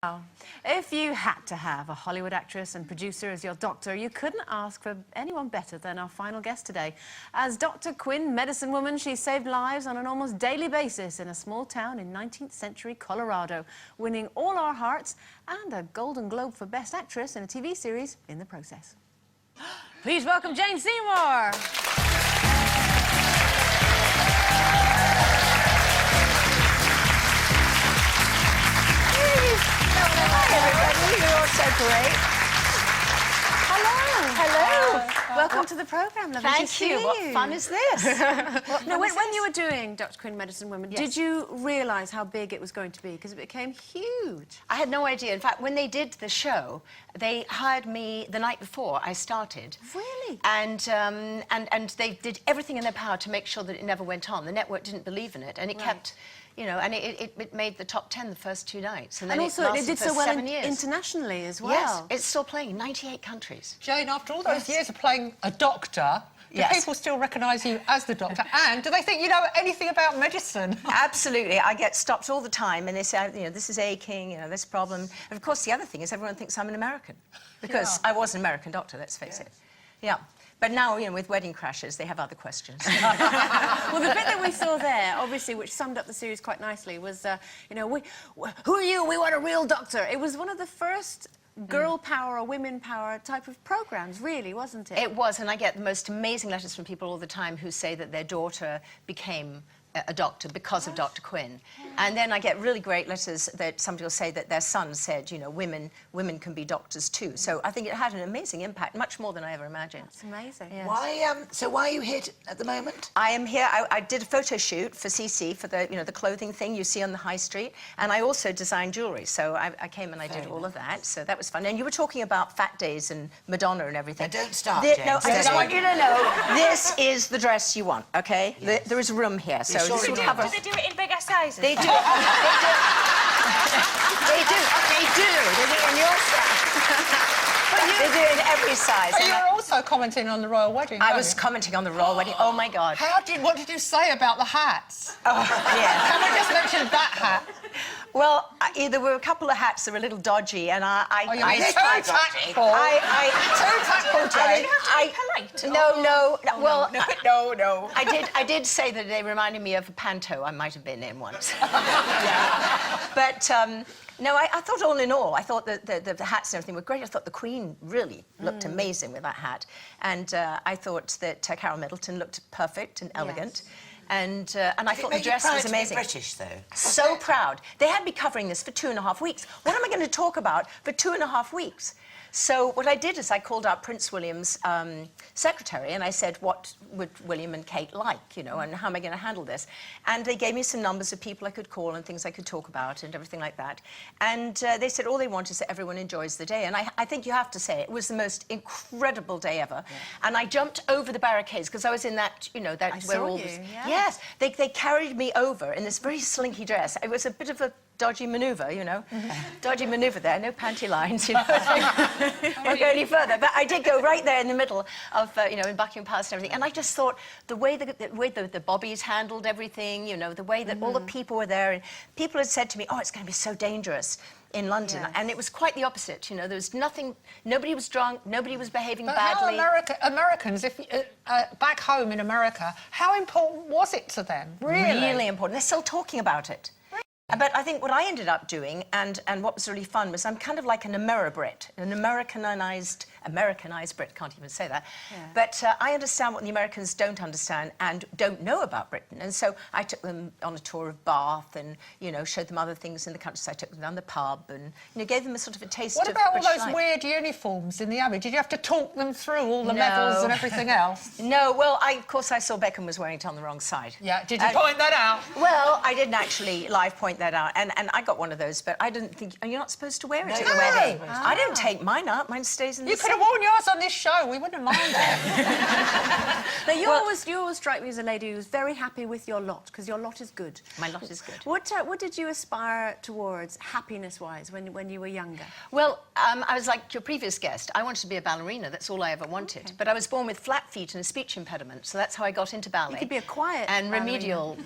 Wow. If you had to have a Hollywood actress and producer as your doctor, you couldn't ask for anyone better than our final guest today. As Dr. Quinn, medicine woman, she saved lives on an almost daily basis in a small town in 19th century Colorado, winning all our hearts and a Golden Globe for Best Actress in a TV series in the process. Please welcome Jane Seymour. So great. Hello. Hello. Welcome to the programme. Lovely to see you. What fun is this? Now, when you were doing Dr. Quinn, Medicine Woman, did you realise how big it was going to be? Because it became huge. I had no idea. In fact, when they did the show, they hired me the night before I started. Really? And they did everything in their power to make sure that it never went on. The network didn't believe in it, and it kept... You know, and it made the top 10 the first 2 nights. And then also, it did so well 7 years. Internationally as well. Yes, it's still playing in 98 countries. Jane, after all those years of playing a doctor, do people still recognise you as the doctor? And do they think you know anything about medicine? Absolutely. I get stopped all the time and they say, you know, this is aching, you know, this problem. And of course, the other thing is everyone thinks I'm an American. Because I was an American doctor, let's face it. Yeah. But now, you know, with Wedding Crashers, they have other questions. Well, the bit that we saw there, obviously, which summed up the series quite nicely, was, you know, who are you? We want a real doctor. It was one of the first girl power or women power type of programmes, really, wasn't it? It was, and I get the most amazing letters from people all the time who say that their daughter became a doctor because of Dr. Quinn. And then I get really great letters that somebody will say that their son said, you know, women can be doctors too. So I think it had an amazing impact, much more than I ever imagined. That's amazing. Yes. Why are you here at the moment? I am here. I did a photo shoot for CC for the, you know, the clothing thing you see on the high street, and I also designed jewellery. So I came and I did all of that. So that was fun. And you were talking about Fat Days and Madonna and everything. Now, don't start, James. No, I just want you to know this is the dress you want. Okay? Yes. There is room here. So this will cover. Do they do it in bigger sizes? They do. They do. They do. They do it in your size. They do it in every size. But you were also commenting on the royal wedding. I was commenting on the royal wedding. Oh my God. What did you say about the hats? Oh, yeah. Can we just mention that hat? Well, there were a couple of hats that were a little dodgy, and too tactful. No. I did say that they reminded me of a panto I might have been in once. But no, I thought all in all, I thought that the hats and everything were great. I thought the Queen really looked amazing with that hat, and I thought that Carol Middleton looked perfect and elegant. And I thought the dress was amazing. British, though. So proud. They had me covering this for 2.5 weeks. What am I going to talk about for 2.5 weeks? So what I did is I called up Prince William's secretary and I said, what would William and Kate like, you know, and how am I going to handle this? And they gave me some numbers of people I could call and things I could talk about and everything like that. And they said all they want is that everyone enjoys the day. And I think you have to say it was the most incredible day ever. Yeah. And I jumped over the barricades because I was in that, you know, that... I saw you, Yes. They carried me over in this very slinky dress. It was a bit of a dodgy manoeuvre, you know. Dodgy manoeuvre there, no panty lines, you know. Won't go any further. But I did go right there in the middle of, you know, in Buckingham Palace and everything. And I just thought the way the bobbies handled everything, you know, the way that all the people were there. And people had said to me, oh, it's going to be so dangerous in London. Yes. And it was quite the opposite, you know. There was nothing... Nobody was drunk, nobody was behaving badly. How Americans, back home in America, how important was it to them? Really important. They're still talking about it. But I think what I ended up doing, and what was really fun, was I'm kind of like an Ameribrit, an Americanized Brit, can't even say that. Yeah. But I understand what the Americans don't understand and don't know about Britain. And so I took them on a tour of Bath and, you know, showed them other things in the countryside. I took them down the pub and, you know, gave them a sort of a taste of What about all those life. weird uniforms in the Abbey? Did you have to talk them through all the medals and everything else? No, well, of course I saw Beckham was wearing it on the wrong side. Yeah, did you point that out? Well, I didn't actually live point that out, and I got one of those, but I didn't think... You're not supposed to wear it at the wedding. I didn't take mine out. Mine stays in the... You could have worn yours on this show. We wouldn't mind it. Now, you always strike me as a lady who's very happy with your lot, because your lot is good. My lot is good. What did you aspire towards, happiness-wise, when you were younger? Well, I was like your previous guest. I wanted to be a ballerina. That's all I ever wanted. Okay. But I was born with flat feet and a speech impediment, so that's how I got into ballet. You could be a quiet and remedial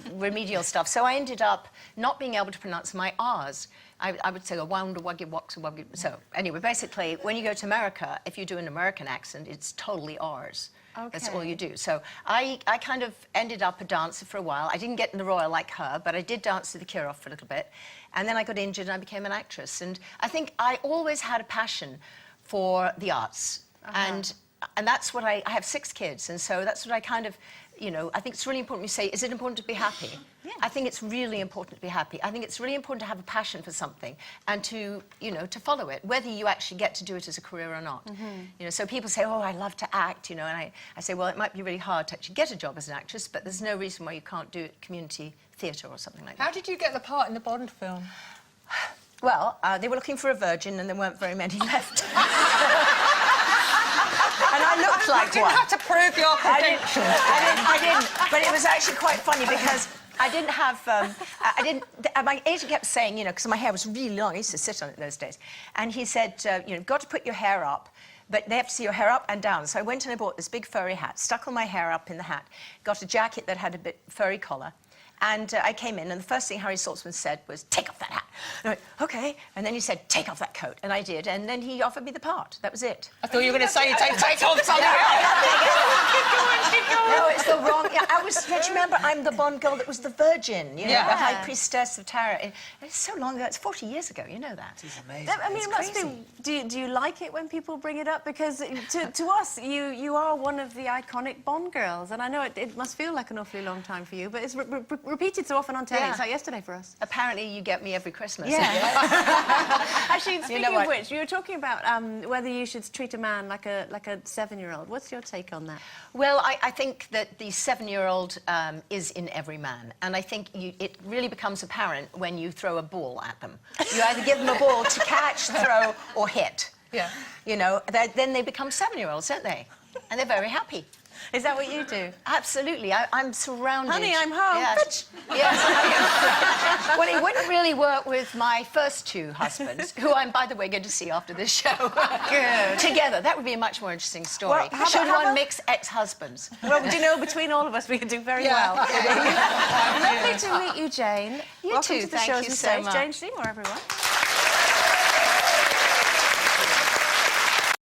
stuff. So I ended up not being able able to pronounce my R's. I would say a wounder, wuggy, wox, wuggy. So anyway, basically, when you go to America, if you do an American accent, it's totally R's. Okay. That's all you do. So I kind of ended up a dancer for a while. I didn't get in the Royal like her, but I did dance to the Kirov for a little bit. And then I got injured and I became an actress. And I think I always had a passion for the arts. And that's what I have 6 kids. And so that's what I kind of, you know, I think it's really important. You say, is it important to be happy? Yeah. I think it's really important to be happy. I think it's really important to have a passion for something and to, you know, to follow it, whether you actually get to do it as a career or not. You know, so people say, oh, I love to act, you know, and I say, well, it might be really hard to actually get a job as an actress, but there's no reason why you can't do community theatre or something like that. How did you get the part in the Bond film? Well, they were looking for a virgin and there weren't very many left. And I looked like one. You didn't have to prove your credentials. I didn't. But it was actually quite funny because I didn't have... my agent kept saying, you know, because my hair was really long. I used to sit on it those days. And he said, you know, got to put your hair up, but they have to see your hair up and down. So I went and I bought this big furry hat, stuck all my hair up in the hat, got a jacket that had a bit furry collar. And I came in, and the first thing Harry Saltzman said was, take off that hat. And I went, OK. And then he said, take off that coat. And I did. And then he offered me the part. That was it. I thought you were going to say, take off something Keep going. No, it's the wrong... Yeah, don't you remember, I'm the Bond girl that was the virgin, you know, the high priestess of Tara. It's so long ago. It's 40 years ago. You know that. It's amazing. I mean, it must be... Do you like it when people bring it up? Because to us, you are one of the iconic Bond girls. And I know it must feel like an awfully long time for you, but it's repeated so often on telly. It's like yesterday for us. Apparently, you get me every Christmas. Yeah. Actually, speaking of which, you were talking about whether you should treat a man like a 7-year-old. What's your take on that? Well, I think that the 7-year-old is in every man, and I think it really becomes apparent when you throw a ball at them. You either give them a ball to catch, throw, or hit. Yeah. You know, then they become 7-year-olds, don't they? And they're very happy. Is that what you do? Absolutely. I'm surrounded. Honey, I'm home. Yes. Yes. Well, it wouldn't really work with my first 2 husbands, who I'm, by the way, going to see after this show. Good. Together. That would be a much more interesting story. Well, should one mix ex-husbands? Well, do you know, between all of us, we could do very well. Lovely to meet you, Jane. You Welcome too. to the Thank shows you and so stage. much. Jane Seymour, everyone.